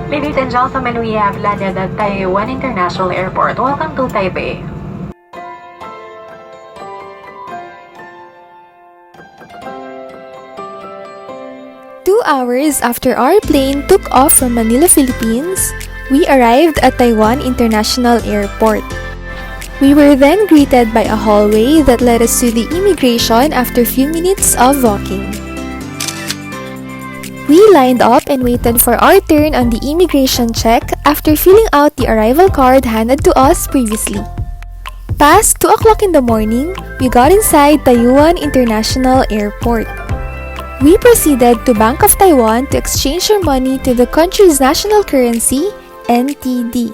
Ladies and gentlemen, we have landed at Taiwan International Airport. Welcome to Taipei. Two hours after our plane took off from Manila, Philippines, we arrived at Taiwan International Airport. We were then greeted by a hallway that led us to the immigration after a few minutes of walking. We lined up and waited for our turn on the immigration check after filling out the arrival card handed to us previously. Past 2 o'clock in the morning, we got inside Taoyuan International Airport. We proceeded to Bank of Taiwan to exchange our money to the country's national currency, NTD.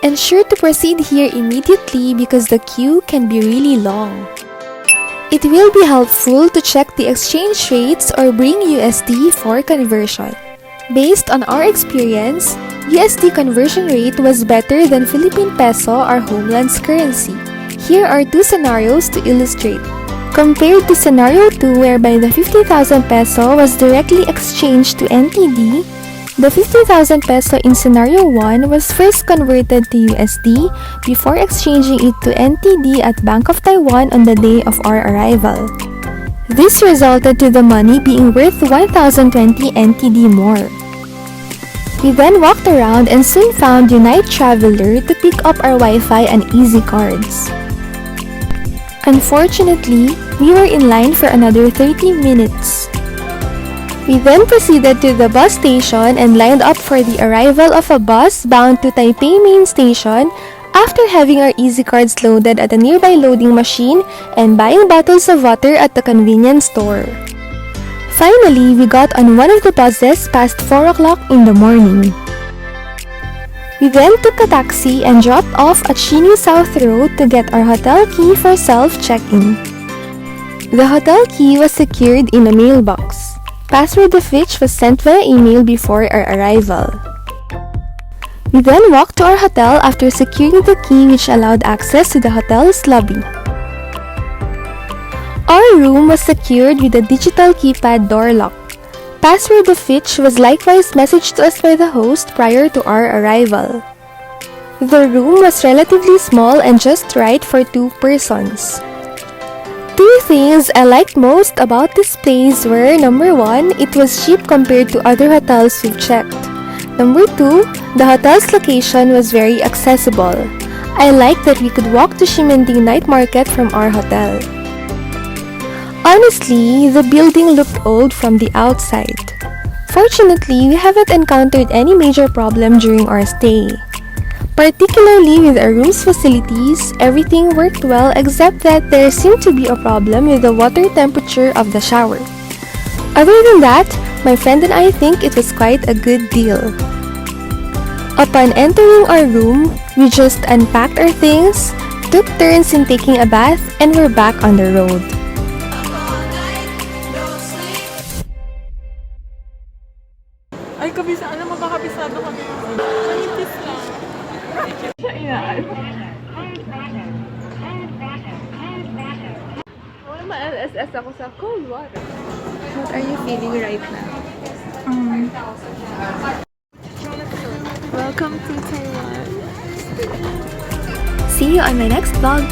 Ensure to proceed here immediately because the queue can be really long. It will be helpful to check the exchange rates or bring USD for conversion. Based on our experience, USD conversion rate was better than Philippine peso, our homeland's currency. Here are 2 scenarios to illustrate. Compared to scenario 2 whereby the 50,000 peso was directly exchanged to NTD, the 50,000 peso in scenario 1 was first converted to USD before exchanging it to NTD at Bank of Taiwan on the day of our arrival. This resulted to the money being worth 1,020 NTD more. We then walked around and soon found Unite Traveler to pick up our Wi-Fi and easycards. Unfortunately, we were in line for another 30 minutes. We then proceeded to the bus station and lined up for the arrival of a bus bound to Taipei Main Station after having our easycards loaded at a nearby loading machine and buying bottles of water at the convenience store. Finally, we got on one of the buses past 4 o'clock in the morning. We then took a taxi and dropped off at Xi-Ning South Road to get our hotel key for self-check-in. The hotel key was secured in a mailbox, password of which was sent via email before our arrival. We then walked to our hotel after securing the key which allowed access to the hotel's lobby. Our room was secured with a digital keypad door lock, password of which was likewise messaged to us by the host prior to our arrival. The room was relatively small and just right for 2 persons. 2 things I liked most about this place were, number 1, it was cheap compared to other hotels we've checked. Number 2, the hotel's location was very accessible. I liked that we could walk to Ximending Night Market from our hotel. Honestly, the building looked old from the outside. Fortunately, we haven't encountered any major problem during our stay. Particularly with our room's facilities, everything worked well except that there seemed to be a problem with the water temperature of the shower. Other than that, my friend and I think it was quite a good deal. Upon entering our room, we just unpacked our things, took turns in taking a bath, and were back on the road. Ay, kabisado, magkakabisado kami. Manipis lang. Siya inaan. Wala ma-LSS ako sa cold water. What are you feeling right now? Welcome to Taiwan. See you on my next vlog!